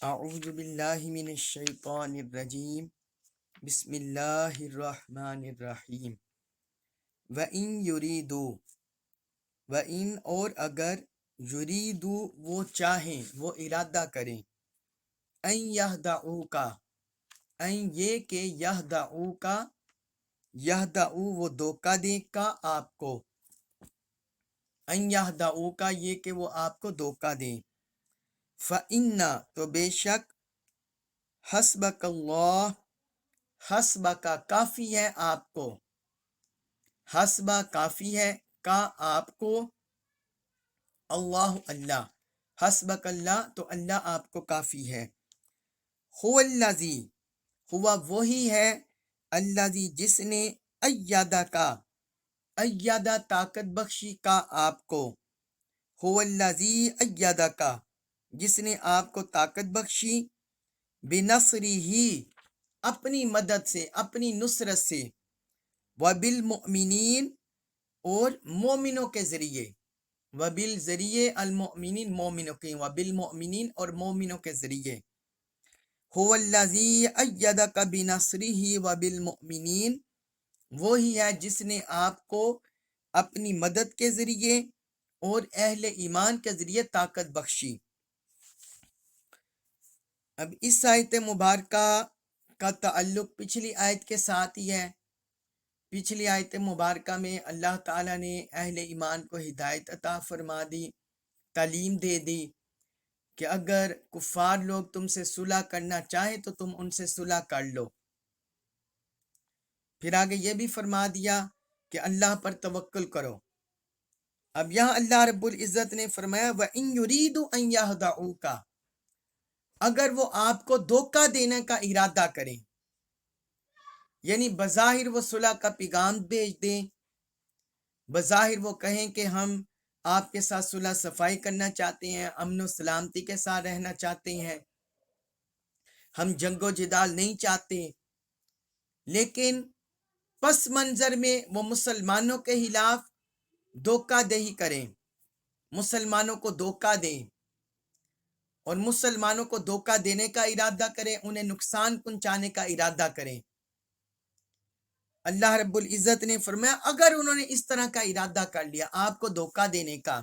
اعوذ باللہ من الشیطان الرجیم بسم اللہ الرحمن الرحیم وَإِن یریدو وَإِن اور اگر یریدو وہ چاہیں وہ ارادہ کریں ان یہدعوکا ان یہ کہ یہدعوکا یہدعو وہ دھوکہ دے کا آپ کو ان یہدعوکا یہ کہ وہ آپ کو دھوکہ دیں فَإِنَّ تو بے شک حسبک اللہ حسبہ کا کافی ہے آپ کو حسبہ کافی ہے کا آپ کو اللہ اللہ حسبک اللہ تو اللہ آپ کو کافی ہے هو الذی ہوا وہی ہے الذی جس نے ایدہ کا ایدہ طاقت بخشی کا آپ کو هو الذی ایدہ کا جس نے آپ کو طاقت بخشی بنصرہ اپنی مدد سے اپنی نصرت سے وبالمؤمنین اور مومنوں کے ذریعے وبالذریعے المؤمنین مومنوں کے وبالمؤمنین اور مومنوں کے ذریعے هو الذی ایدک بنصرہ وبالمؤمنین وہی ہے جس نے آپ کو اپنی مدد کے ذریعے اور اہل ایمان کے ذریعے طاقت بخشی۔ اب اس آیت مبارکہ کا تعلق پچھلی آیت کے ساتھ ہی ہے۔ پچھلی آیت مبارکہ میں اللہ تعالیٰ نے اہل ایمان کو ہدایت عطا فرما دی، تعلیم دے دی کہ اگر کفار لوگ تم سے صلح کرنا چاہیں تو تم ان سے صلح کر لو۔ پھر آگے یہ بھی فرما دیا کہ اللہ پر توکل کرو۔ اب یہاں اللہ رب العزت نے فرمایا وَإِن يُرِيدُوا أَن يَخْدَعُوكَ اگر وہ آپ کو دھوکہ دینے کا ارادہ کریں، یعنی بظاہر وہ صلح کا پیغام بھیج دیں، بظاہر وہ کہیں کہ ہم آپ کے ساتھ صلح صفائی کرنا چاہتے ہیں، امن و سلامتی کے ساتھ رہنا چاہتے ہیں، ہم جنگ و جدال نہیں چاہتے، لیکن پس منظر میں وہ مسلمانوں کے خلاف دھوکہ دہی کریں، مسلمانوں کو دھوکہ دیں اور مسلمانوں کو دھوکہ دینے کا ارادہ کریں، انہیں نقصان پہنچانے کا ارادہ کریں۔ اللہ رب العزت نے فرمایا اگر انہوں نے اس طرح کا ارادہ کر لیا آپ کو دھوکہ دینے کا،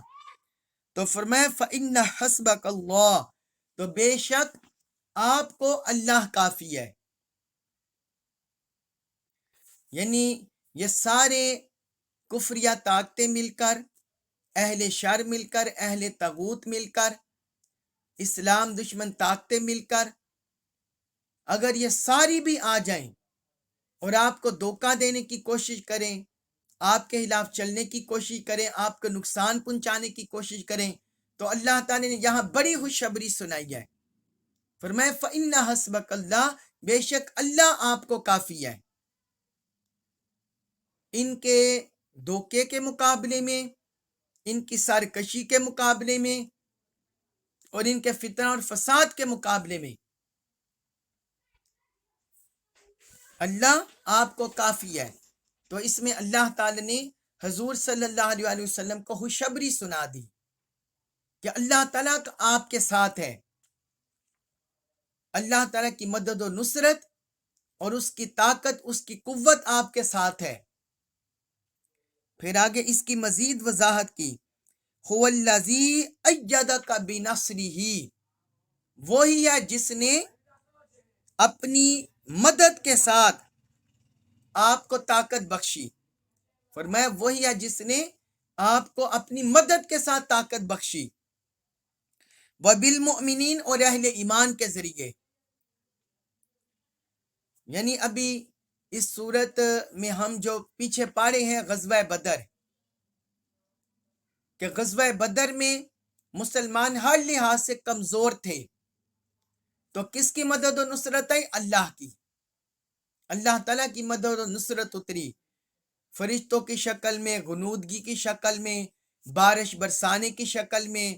تو فرمایا فَإِنَّ حَسْبَكَ اللَّهُ تو بے شک آپ کو اللہ کافی ہے۔ یعنی یہ سارے کفریہ طاقتیں مل کر، اہل شر مل کر، اہل طاغوت مل کر، اسلام دشمن طاقتیں مل کر اگر یہ ساری بھی آ جائیں اور آپ کو دھوکہ دینے کی کوشش کریں، آپ کے خلاف چلنے کی کوشش کریں، آپ کو نقصان پہنچانے کی کوشش کریں، تو اللہ تعالی نے یہاں بڑی خوشخبری سنائی ہے۔ فرمایا فَإِنَّ حَسْبَكَ اللَّهُ بے شک اللہ آپ کو کافی ہے۔ ان کے دھوکے کے مقابلے میں، ان کی سرکشی کے مقابلے میں اور ان کے فتنہ اور فساد کے مقابلے میں اللہ آپ کو کافی ہے۔ تو اس میں اللہ تعالی نے حضور صلی اللہ علیہ وآلہ وسلم کو خوشخبری سنا دی کہ اللہ تعالیٰ آپ کے ساتھ ہے، اللہ تعالیٰ کی مدد و نصرت اور اس کی طاقت، اس کی قوت آپ کے ساتھ ہے۔ پھر آگے اس کی مزید وضاحت کی هو الذی ایدک بنصرہ وہی ہے جس نے اپنی مدد کے ساتھ آپ کو طاقت بخشی۔ فرمایا وہی ہے جس نے آپ کو اپنی مدد کے ساتھ طاقت بخشی وبالمؤمنین اور اہل ایمان کے ذریعے۔ یعنی ابھی اس صورت میں ہم جو پیچھے پڑے ہیں غزوہ بدر، کہ غزوہ بدر میں مسلمان ہر لحاظ سے کمزور تھے، تو کس کی مدد و نصرت ہے؟ اللہ کی۔ اللہ تعالیٰ کی مدد و نصرت اتری، فرشتوں کی شکل میں، غنودگی کی شکل میں، بارش برسانے کی شکل میں،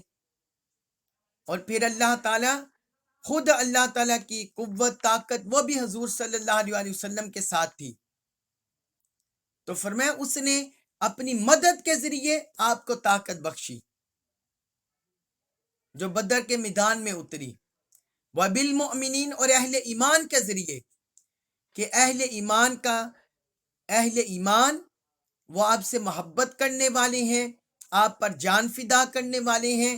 اور پھر اللہ تعالیٰ خود اللہ تعالیٰ کی قوت طاقت وہ بھی حضور صلی اللہ علیہ وآلہ وسلم کے ساتھ تھی۔ تو فرمایا اس نے اپنی مدد کے ذریعے آپ کو طاقت بخشی جو بدر کے میدان میں اتری۔ وبالمؤمنین اور اہل ایمان کے ذریعے کہ اہل ایمان وہ آپ سے محبت کرنے والے ہیں، آپ پر جان فدا کرنے والے ہیں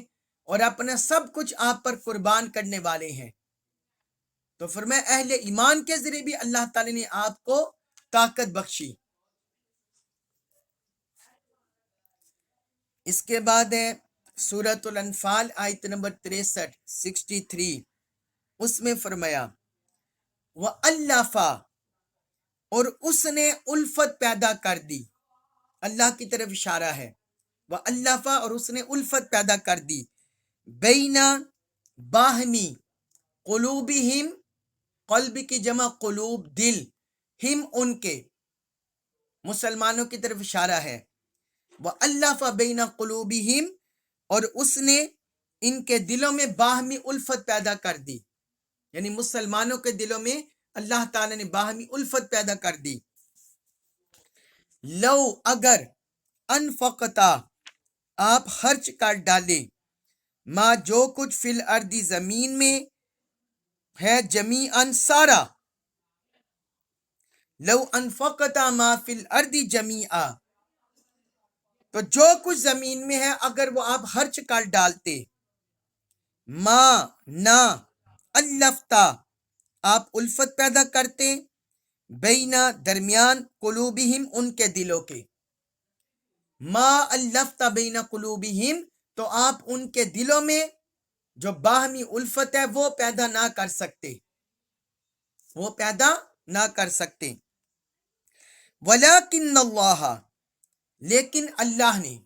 اور اپنا سب کچھ آپ پر قربان کرنے والے ہیں۔ تو فرمایا اہل ایمان کے ذریعے بھی اللہ تعالی نے آپ کو طاقت بخشی۔ اس کے بعد ہے سورۃ الانفال آیت نمبر 63 اس میں فرمایا وَأَلَّفَ اور اس نے الفت پیدا کر دی، اللہ کی طرف اشارہ ہے، وَأَلَّفَ اور اس نے الفت پیدا کر دی، بین باہمی قلوبہم، قلب کی جمع قلوب دل، ہم ان کے، مسلمانوں کی طرف اشارہ ہے، وَأَلَّفَ بین قلوبہم اور اس نے ان کے دلوں میں باہمی الفت پیدا کر دی، یعنی مسلمانوں کے دلوں میں اللہ تعالیٰ نے باہمی الفت پیدا کر دی۔ لو اگر انفقتا آپ خرچ کر ڈالے، ما جو کچھ فی الارض زمین میں ہے، جمیعاً سارا، لو انفقتا ما فی الارض جمیعا تو جو کچھ زمین میں ہے اگر وہ آپ خرچ کر ڈالتے، ما نہ، الفتا آپ الفت پیدا کرتے، بینا درمیان، قلوبہم ان کے دلوں کے، ما الفتا بینا قلوبہم تو آپ ان کے دلوں میں جو باہمی الفت ہے وہ پیدا نہ کر سکتے، وہ پیدا نہ کر سکتے۔ ولیکن اللہ لیکن اللہ نے،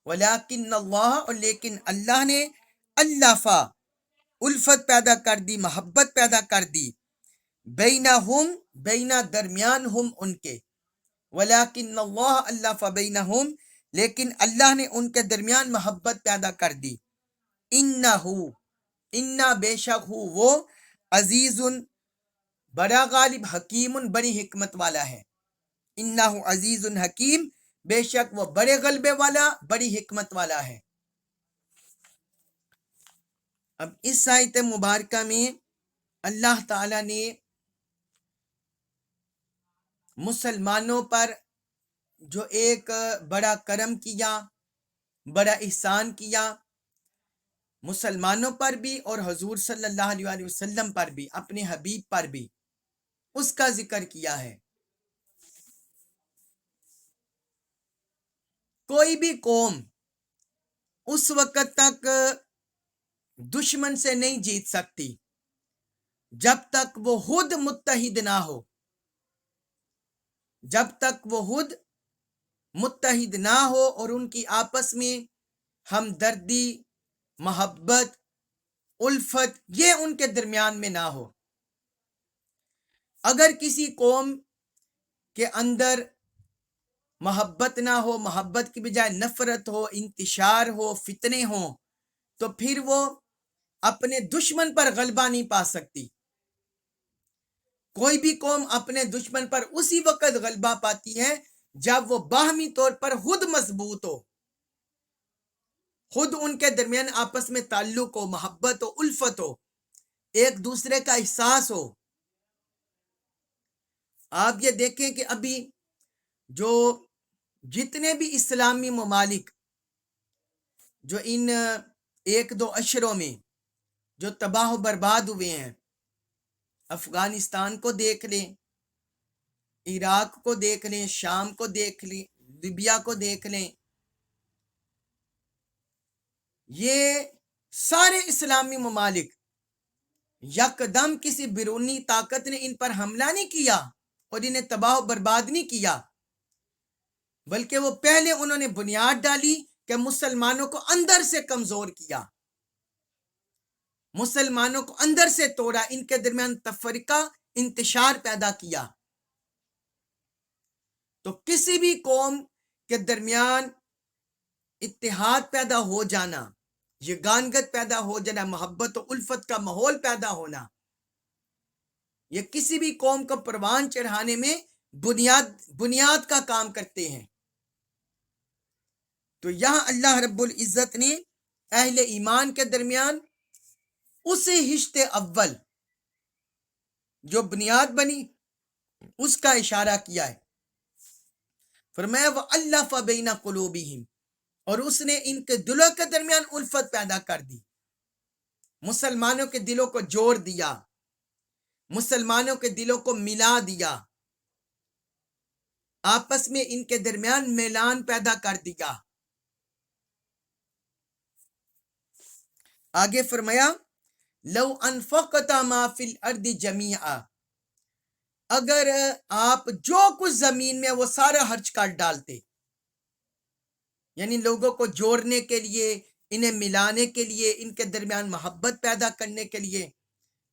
ولیکن اللہ اور لیکن اللہ نے، الفا الفت پیدا کر دی، محبت پیدا کر دی، بینہم بینا درمیان ہم ان کے، ولیکن اللہ الف بینہم لیکن اللہ نے ان کے درمیان محبت پیدا کر دی، انہ بے شک ہو وہ، عزیز بڑا غالب، حکیم بڑی حکمت والا ہے، انہ عزیز حکیم بے شک وہ بڑے غلبے والا، بڑی حکمت والا ہے۔ اب اس آیت مبارکہ میں اللہ تعالی نے مسلمانوں پر جو ایک بڑا کرم کیا، بڑا احسان کیا، مسلمانوں پر بھی اور حضور صلی اللہ علیہ وآلہ وسلم پر بھی، اپنے حبیب پر بھی، اس کا ذکر کیا ہے۔ کوئی بھی قوم اس وقت تک دشمن سے نہیں جیت سکتی جب تک وہ خود متحد نہ ہو، جب تک وہ خود متحد نہ ہو اور ان کی آپس میں ہمدردی، محبت، الفت یہ ان کے درمیان میں نہ ہو۔ اگر کسی قوم کے اندر محبت نہ ہو، محبت کی بجائے نفرت ہو، انتشار ہو، فتنے ہوں، تو پھر وہ اپنے دشمن پر غلبہ نہیں پا سکتی۔ کوئی بھی قوم اپنے دشمن پر اسی وقت غلبہ پاتی ہے جب وہ باہمی طور پر خود مضبوط ہو، خود ان کے درمیان آپس میں تعلق ہو، محبت ہو، الفت ہو، ایک دوسرے کا احساس ہو۔ آپ یہ دیکھیں کہ ابھی جو جتنے بھی اسلامی ممالک جو ان ایک دو اشروں میں جو تباہ و برباد ہوئے ہیں، افغانستان کو دیکھ لیں، عراق کو دیکھ لیں، شام کو دیکھ لیں، لیبیا کو دیکھ لیں، یہ سارے اسلامی ممالک یکدم کسی بیرونی طاقت نے ان پر حملہ نہیں کیا اور انہیں تباہ و برباد نہیں کیا، بلکہ وہ پہلے انہوں نے بنیاد ڈالی کہ مسلمانوں کو اندر سے کمزور کیا، مسلمانوں کو اندر سے توڑا، ان کے درمیان تفرقہ، انتشار پیدا کیا۔ تو کسی بھی قوم کے درمیان اتحاد پیدا ہو جانا، یگانگت پیدا ہو جانا، محبت و الفت کا ماحول پیدا ہونا، یہ کسی بھی قوم کو پروان چڑھانے میں بنیاد کا کام کرتے ہیں۔ تو یہاں اللہ رب العزت نے اہل ایمان کے درمیان اسے ہشت اول جو بنیاد بنی اس کا اشارہ کیا ہے. فرمایا وَأَلَّفَ بَيْنَ قُلُوبِهِمْ، اور اس نے ان کے دلوں کے درمیان الفت پیدا کر دی، مسلمانوں کے دلوں کو جوڑ دیا، مسلمانوں کے دلوں کو ملا دیا، آپس میں ان کے درمیان میلان پیدا کر دیا. آگے فرمایا لو انفقت ما فی الارض جمیعا، اگر آپ جو کچھ زمین میں وہ سارا خرچ کر ڈالتے، یعنی لوگوں کو جوڑنے کے لیے، انہیں ملانے کے لیے، ان کے درمیان محبت پیدا کرنے کے لیے،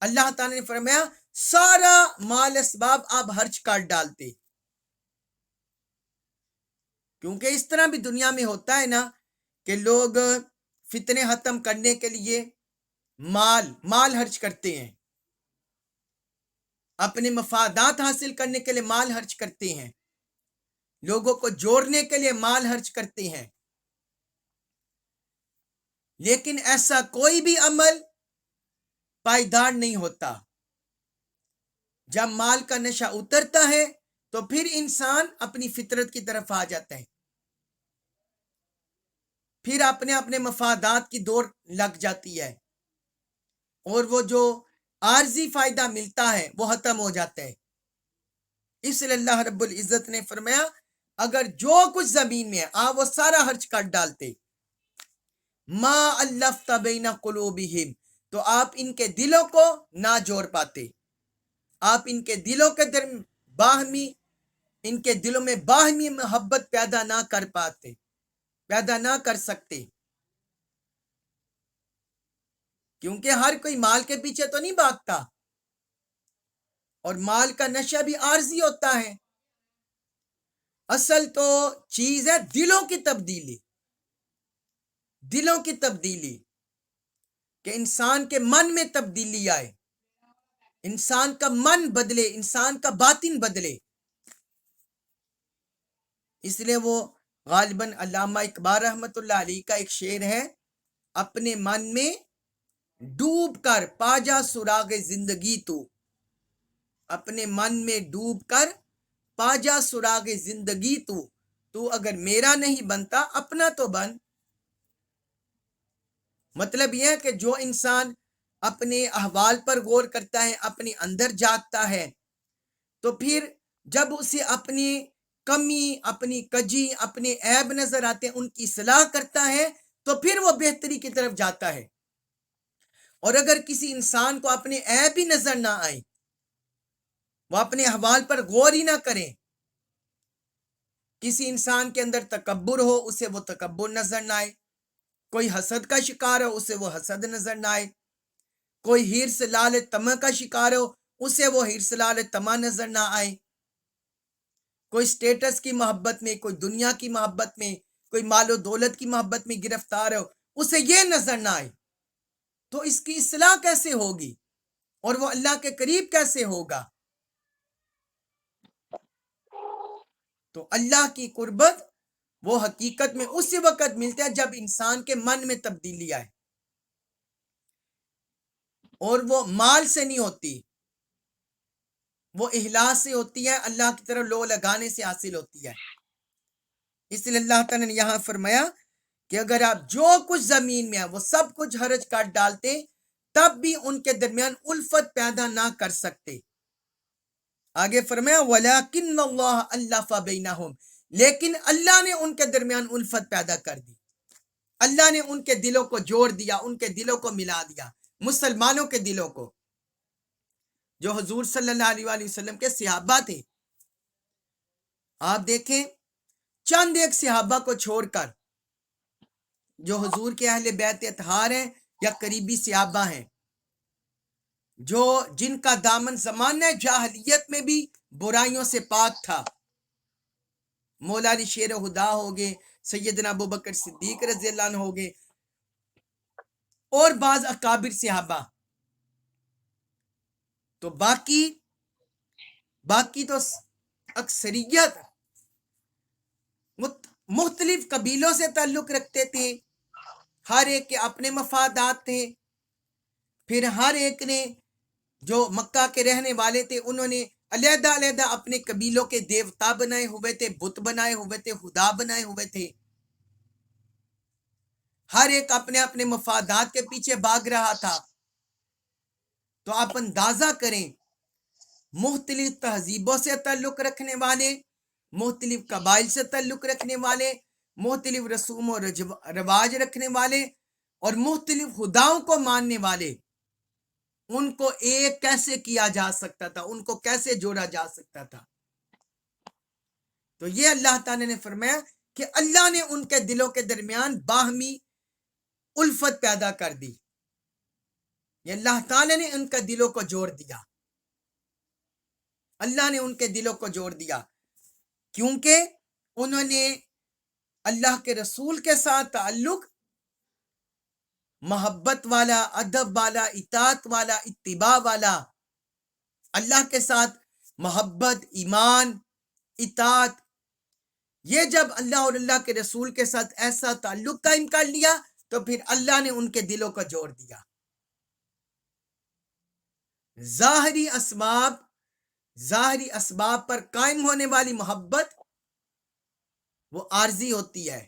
اللہ تعالیٰ نے فرمایا سارا مال اسباب آپ خرچ کر ڈالتے. کیونکہ اس طرح بھی دنیا میں ہوتا ہے نا کہ لوگ فتنے ختم کرنے کے لیے مال خرچ کرتے ہیں، اپنے مفادات حاصل کرنے کے لیے مال خرچ کرتے ہیں، لوگوں کو جوڑنے کے لیے مال خرچ کرتے ہیں. لیکن ایسا کوئی بھی عمل پائیدار نہیں ہوتا. جب مال کا نشہ اترتا ہے تو پھر انسان اپنی فطرت کی طرف آ جاتا ہے، پھر اپنے مفادات کی دوڑ لگ جاتی ہے، اور وہ جو عارضی فائدہ ملتا ہے وہ ختم ہو جاتا ہے. اس لیے اللہ رب العزت نے فرمایا اگر جو کچھ زمین میں ہے آپ وہ سارا خرچ کر ڈالتے، ما الفت بین قلوبہم، تو آپ ان کے دلوں کو نہ جوڑ پاتے، آپ ان کے دلوں کے ان کے دلوں میں باہمی محبت پیدا نہ کر پاتے، پیدا نہ کر سکتے. کیونکہ ہر کوئی مال کے پیچھے تو نہیں بھاگتا، اور مال کا نشہ بھی عارضی ہوتا ہے. اصل تو چیز ہے دلوں کی تبدیلی، دلوں کی تبدیلی، کہ انسان کے من میں تبدیلی آئے، انسان کا من بدلے، انسان کا باطن بدلے. اس لیے وہ غالباً علامہ اقبال رحمۃ اللہ علیہ کا ایک شعر ہے، اپنے من میں ڈوب کر پا جا سراغ زندگی تو، اپنے من میں ڈوب کر پا جا سراغ زندگی تو اگر میرا نہیں بنتا اپنا تو بن. مطلب یہ ہے کہ جو انسان اپنے احوال پر غور کرتا ہے، اپنے اندر جاگتا ہے، تو پھر جب اسے اپنی کمی، اپنی کجی، اپنے عیب نظر آتے ہیں، ان کی اصلاح کرتا ہے تو پھر وہ بہتری کی طرف جاتا ہے. اور اگر کسی انسان کو اپنے عیب ہی نظر نہ آئے، وہ اپنے احوال پر غور ہی نہ کریں، کسی انسان کے اندر تکبر ہو، اسے وہ تکبر نظر نہ آئے، کوئی حسد کا شکار ہو، اسے وہ حسد نظر نہ آئے، کوئی حرص لال طمع کا شکار ہو، اسے وہ حرص لال طمع نظر نہ آئے، کوئی سٹیٹس کی محبت میں، کوئی دنیا کی محبت میں، کوئی مال و دولت کی محبت میں گرفتار ہو، اسے یہ نظر نہ آئے، تو اس کی اصلاح کیسے ہوگی اور وہ اللہ کے قریب کیسے ہوگا؟ تو اللہ کی قربت وہ حقیقت میں اسی وقت ملتا ہے جب انسان کے من میں تبدیلی آئے، اور وہ مال سے نہیں ہوتی، وہ اخلاص سے ہوتی ہے، اللہ کی طرف لو لگانے سے حاصل ہوتی ہے. اس لیے اللہ تعالیٰ نے یہاں فرمایا کہ اگر آپ جو کچھ زمین میں ہے وہ سب کچھ خرچ کر ڈالتے تب بھی ان کے درمیان الفت پیدا نہ کر سکتے. آگے فرمایا وَلَكِنَّ اللَّهَ أَلَّفَ بَيْنَهُمْ، لیکن اللہ نے ان کے درمیان الفت پیدا کر دی، اللہ نے ان کے دلوں کو جوڑ دیا، ان کے دلوں کو ملا دیا، مسلمانوں کے دلوں کو، جو حضور صلی اللہ علیہ وآلہ وسلم کے صحابہ تھے. آپ دیکھیں چند ایک صحابہ کو چھوڑ کر جو حضور کے اہل بیت اطہار ہیں یا قریبی صحابہ ہیں، جن کا دامن زمانہ جاہلیت میں بھی برائیوں سے پاک تھا، مولا علی شیر خدا ہو گئے، سیدنا ابوبکر صدیق رضی اللہ عنہ ہو گئے، اور بعض اکابر صحابہ. تو باقی تو اکثریت مختلف قبیلوں سے تعلق رکھتے تھے، ہر ایک کے اپنے مفادات تھے. پھر ہر ایک نے جو مکہ کے رہنے والے تھے انہوں نے علیحدہ علیحدہ اپنے قبیلوں کے دیوتا بنائے ہوئے تھے، بت بنائے ہوئے تھے، خدا بنائے ہوئے تھے، ہر ایک اپنے اپنے مفادات کے پیچھے بھاگ رہا تھا۔ تو آپ اندازہ کریں، مختلف تہذیبوں سے تعلق رکھنے والے، مختلف قبائل سے تعلق رکھنے والے، مختلف رسوم و رواج رکھنے والے اور مختلف خداؤں کو ماننے والے، ان کو ایک کیسے کیا جا سکتا تھا، ان کو کیسے جوڑا جا سکتا تھا؟ تو یہ اللہ تعالیٰ نے فرمایا کہ اللہ نے ان کے دلوں کے درمیان باہمی الفت پیدا کر دی، یہ اللہ تعالیٰ نے ان کے دلوں کو جوڑ دیا، اللہ نے ان کے دلوں کو جوڑ دیا، کیونکہ انہوں نے اللہ کے رسول کے ساتھ تعلق محبت والا، ادب والا، اطاعت والا، اتباع والا، اللہ کے ساتھ محبت، ایمان، اطاعت، یہ جب اللہ اور اللہ کے رسول کے ساتھ ایسا تعلق قائم کر لیا تو پھر اللہ نے ان کے دلوں کو جوڑ دیا۔ ظاہری اسباب پر قائم ہونے والی محبت وہ عارضی ہوتی ہے،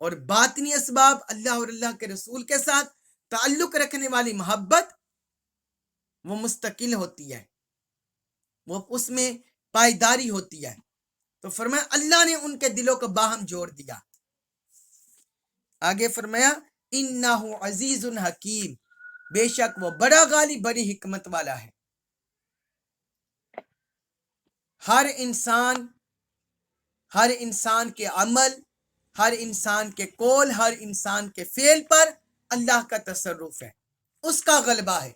اور باطنی اسباب اللہ اور اللہ کے رسول کے ساتھ تعلق رکھنے والی محبت وہ مستقل ہوتی ہے، وہ اس میں پائیداری ہوتی ہے۔ تو فرمایا اللہ نے ان کے دلوں کو باہم جوڑ دیا۔ آگے فرمایا انہ عزیز حکیم، بے شک وہ بڑا غالب، بڑی حکمت والا ہے۔ ہر انسان کے عمل، ہر انسان کے قول، ہر انسان کے فعل پر اللہ کا تصرف ہے، اس کا غلبہ ہے،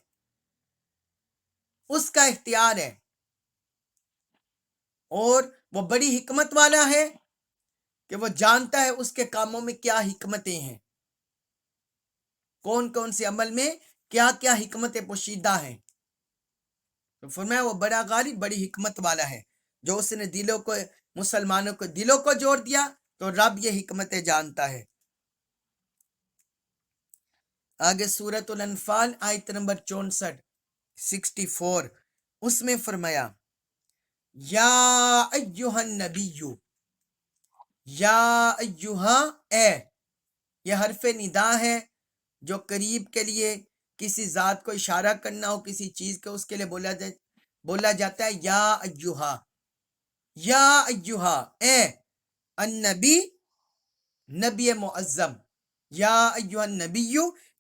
اس کا اختیار ہے، اور وہ بڑی حکمت والا ہے کہ وہ جانتا ہے اس کے کاموں میں کیا حکمتیں ہیں، کون کون سے عمل میں کیا کیا حکمتیں پوشیدہ ہیں۔ تو فرمایا وہ بڑا غالب، بڑی حکمت والا ہے، جو اس نے مسلمانوں کو دلوں کو جوڑ دیا، تو رب یہ حکمتیں جانتا ہے۔ آگے سورۃ الانفال آیت نمبر 64 اس میں فرمایا یا ایہا النبی، یا ایہا، اے، یہ حرف ندا ہے جو قریب کے لیے کسی ذات کو اشارہ کرنا ہو، کسی چیز کو اس کے لیے بولا جاتا ہے یا ایہا، یا ایہا، اے النبی، نبی معظم، یا ایہا النبی،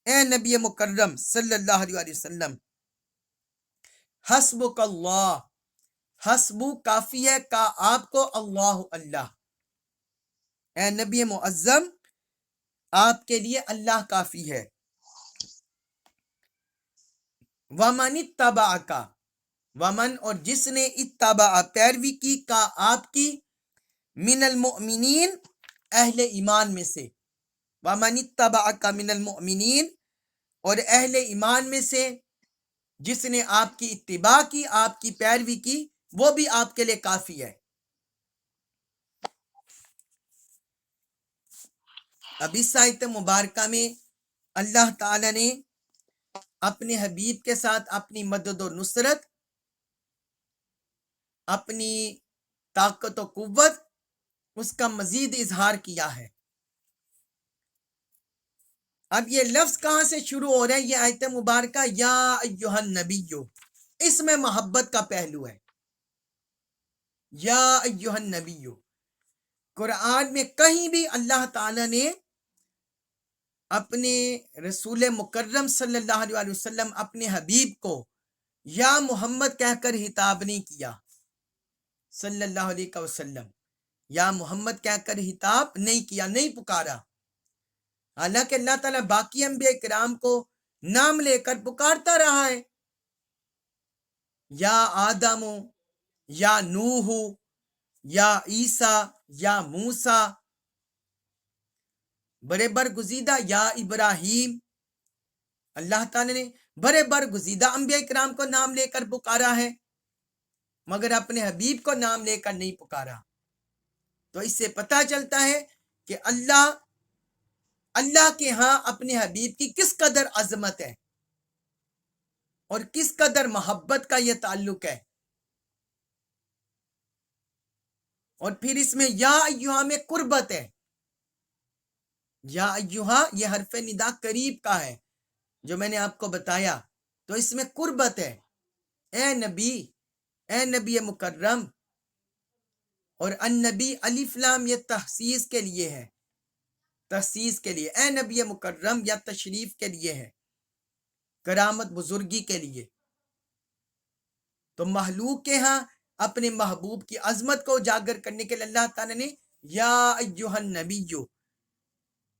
اے نبی مکرم صلی اللہ علیہ وسلم، حسبک اللہ، حسبو کافی ہے کا آپ کو، اللہ اللہ، اے نبی معظم آپ کے لیے اللہ کافی ہے، ومن اتبعک، ومن اور جس نے اتبع پیروی کی، کا آپ کی، من المؤمنین اہل ایمان میں سے، ومن اتبعک من المؤمنین اور اہل ایمان میں سے جس نے آپ کی اتباع کی، آپ کی پیروی کی، وہ بھی آپ کے لیے کافی ہے۔ اب اس آیت مبارکہ میں اللہ تعالی نے اپنے حبیب کے ساتھ اپنی مدد و نصرت، اپنی طاقت و قوت، اس کا مزید اظہار کیا ہے۔ اب یہ لفظ کہاں سے شروع ہو رہا ہے؟ یہ آیت مبارکہ یا ایہا النبی، اس میں محبت کا پہلو ہے، یا ایہا النبی۔ قرآن میں کہیں بھی اللہ تعالی نے اپنے رسول مکرم صلی اللہ علیہ وسلم، اپنے حبیب کو یا محمد کہہ کر خطاب نہیں کیا، صلی اللہ علیہ وسلم، یا محمد کہہ کر خطاب نہیں کیا، نہیں پکارا، حالانکہ اللہ تعالیٰ باقی انبیاء کرام کو نام لے کر پکارتا رہا ہے، یا آدم، یا نوح، یا عیسیٰ، یا موسیٰ، بڑے برگزیدہ، یا ابراہیم، اللہ تعالیٰ نے بڑے برگزیدہ انبیاء کرام کو نام لے کر پکارا ہے، مگر اپنے حبیب کو نام لے کر نہیں پکارا۔ تو اس سے پتہ چلتا ہے کہ اللہ کے ہاں اپنے حبیب کی کس قدر عظمت ہے، اور کس قدر محبت کا یہ تعلق ہے. اور پھر اس میں یا ایہا میں قربت ہے. یا ایہا یہ حرف ندا قریب کا ہے جو میں نے آپ کو بتایا، تو اس میں قربت ہے. اے نبی مکرم. اور النبی الف لام یہ تخصیص کے لیے ہے، تخصیص کے لیے. اے نبی مکرم یا تشریف کے لیے ہے، کرامت بزرگی کے لیے. تو مخلوق کے ہاں اپنے محبوب کی عظمت کو اجاگر کرنے کے لیے اللہ تعالیٰ نے یا ایہا النبی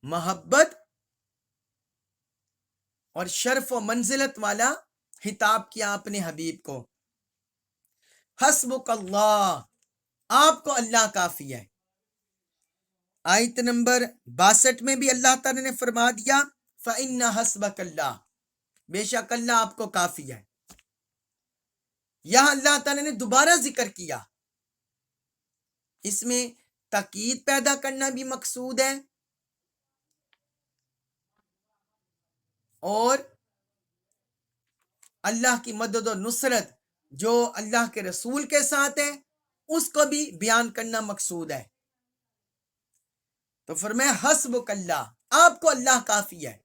محبت اور شرف و منزلت والا خطاب کیا اپنے حبیب کو. حسبک اللہ، آپ کو اللہ کافی ہے. آیت نمبر 62 میں بھی اللہ تعالیٰ نے فرما دیا فَإِنَّ حَسْبَكَ اللَّهُ، بے شک اللہ آپ کو کافی ہے. یہاں اللہ تعالیٰ نے دوبارہ ذکر کیا، اس میں تاکید پیدا کرنا بھی مقصود ہے اور اللہ کی مدد و نصرت جو اللہ کے رسول کے ساتھ ہے اس کو بھی بیان کرنا مقصود ہے. تو فرمایا حسبک اللہ، آپ کو اللہ کافی ہے.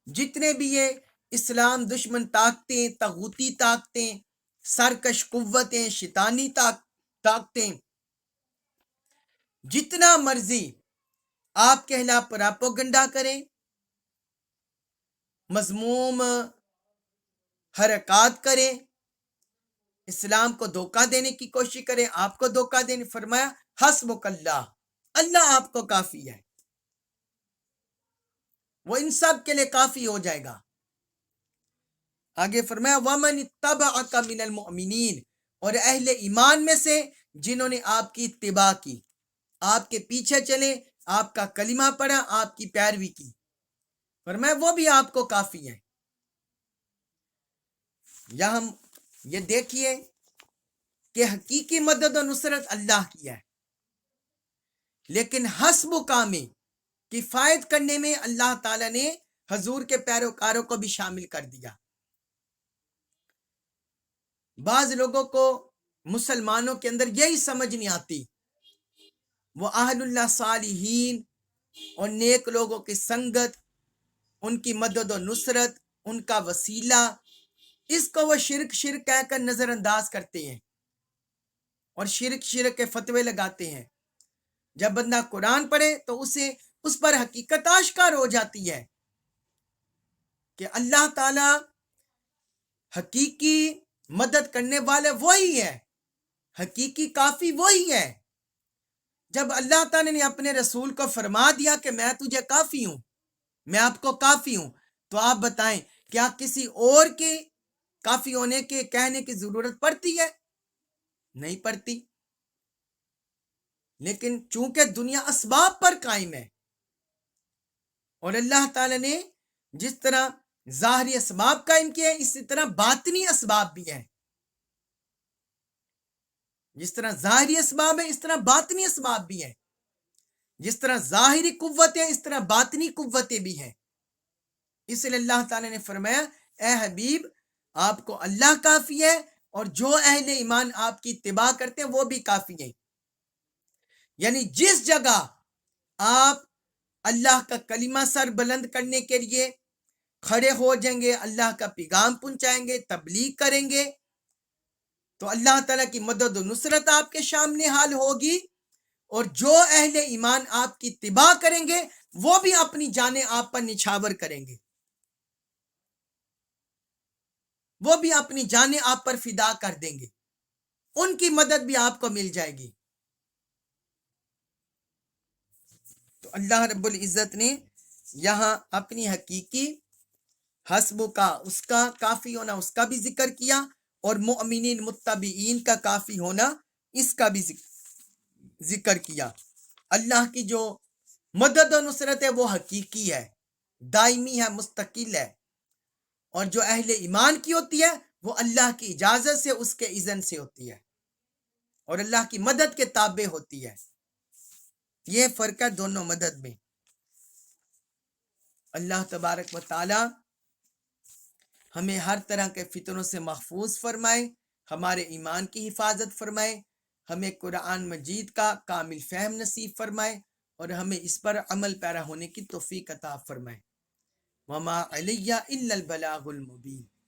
جتنے بھی یہ اسلام دشمن طاقتیں، طاغوتی طاقتیں، سرکش قوتیں، شیطانی طاقتیں جتنا مرضی آپ کے خلاف پراپوگنڈا کریں، مذموم حرکات کریں، اسلام کو دھوکہ دینے کی کوشش کریں، آپ کو دھوکہ دینے، فرمایا حسبک اللہ، اللہ آپ کو کافی ہے. وہ ان سب کے لیے کافی ہو جائے گا. آگے فرمایا وَمَنِ اتَّبَعَكَ مِنَ الْمُؤْمِنِينَ، اور اہل ایمان میں سے جنہوں نے آپ کی اتباع کی، آپ کے پیچھے چلے، آپ کا کلمہ پڑھا، آپ کی پیروی کی، فرمایا وہ بھی آپ کو کافی ہے. یہاں ہم یہ دیکھیے کہ حقیقی مدد و نصرت اللہ کی ہے، لیکن حسب و کامے کفایت کرنے میں اللہ تعالیٰ نے حضور کے پیروکاروں کو بھی شامل کر دیا. بعض لوگوں کو مسلمانوں کے اندر یہی سمجھ نہیں آتی، وہ اہل اللہ صالحین اور نیک لوگوں کی سنگت، ان کی مدد و نصرت، ان کا وسیلہ، اس کو وہ شرک کہہ کر نظر انداز کرتے ہیں اور شرک کے فتوے لگاتے ہیں. جب بندہ قرآن پڑھے تو اسے اس پر حقیقت آشکار ہو جاتی ہے کہ اللہ تعالی حقیقی مدد کرنے والے وہی ہے، حقیقی کافی وہی ہے. جب اللہ تعالی نے اپنے رسول کو فرما دیا کہ میں تجھے کافی ہوں، میں آپ کو کافی ہوں، تو آپ بتائیں کیا کسی اور کے کافی ہونے کے کہنے کی ضرورت پڑتی ہے؟ نہیں پڑتی. لیکن چونکہ دنیا اسباب پر قائم ہے اور اللہ تعالی نے جس طرح ظاہری اسباب قائم کیے اسی طرح باطنی اسباب بھی ہیں. جس طرح ظاہری اسباب ہیں اس طرح باطنی اسباب بھی ہیں، جس طرح ظاہری قوتیں اس طرح باطنی قوتیں بھی ہیں. اس لیے اللہ تعالی نے فرمایا اے حبیب آپ کو اللہ کافی ہے اور جو اہل ایمان آپ کی اتباع کرتے ہیں وہ بھی کافی ہیں. یعنی جس جگہ آپ اللہ کا کلمہ سر بلند کرنے کے لیے کھڑے ہو جائیں گے، اللہ کا پیغام پہنچائیں گے، تبلیغ کریں گے، تو اللہ تعالیٰ کی مدد و نصرت آپ کے سامنے حال ہوگی. اور جو اہل ایمان آپ کی اتباع کریں گے وہ بھی اپنی جانیں آپ پر نچھاور کریں گے، وہ بھی اپنی جانیں آپ پر فدا کر دیں گے، ان کی مدد بھی آپ کو مل جائے گی. تو اللہ رب العزت نے یہاں اپنی حقیقی حسب کا، اس کا کافی ہونا اس کا بھی ذکر کیا، اور مؤمنین متبعین کا کافی ہونا اس کا بھی ذکر کیا. اللہ کی جو مدد و نصرت ہے وہ حقیقی ہے، دائمی ہے، مستقل ہے، اور جو اہل ایمان کی ہوتی ہے وہ اللہ کی اجازت سے، اس کے اذن سے ہوتی ہے اور اللہ کی مدد کے تابع ہوتی ہے. یہ فرق ہے دونوں مدد میں. اللہ تبارک و تعالی ہمیں ہر طرح کے فتنوں سے محفوظ فرمائے، ہمارے ایمان کی حفاظت فرمائے، ہمیں قرآن مجید کا کامل فہم نصیب فرمائے اور ہمیں اس پر عمل پیرا ہونے کی توفیق عطا فرمائے۔ وما علیہ الا البلاغ المبین۔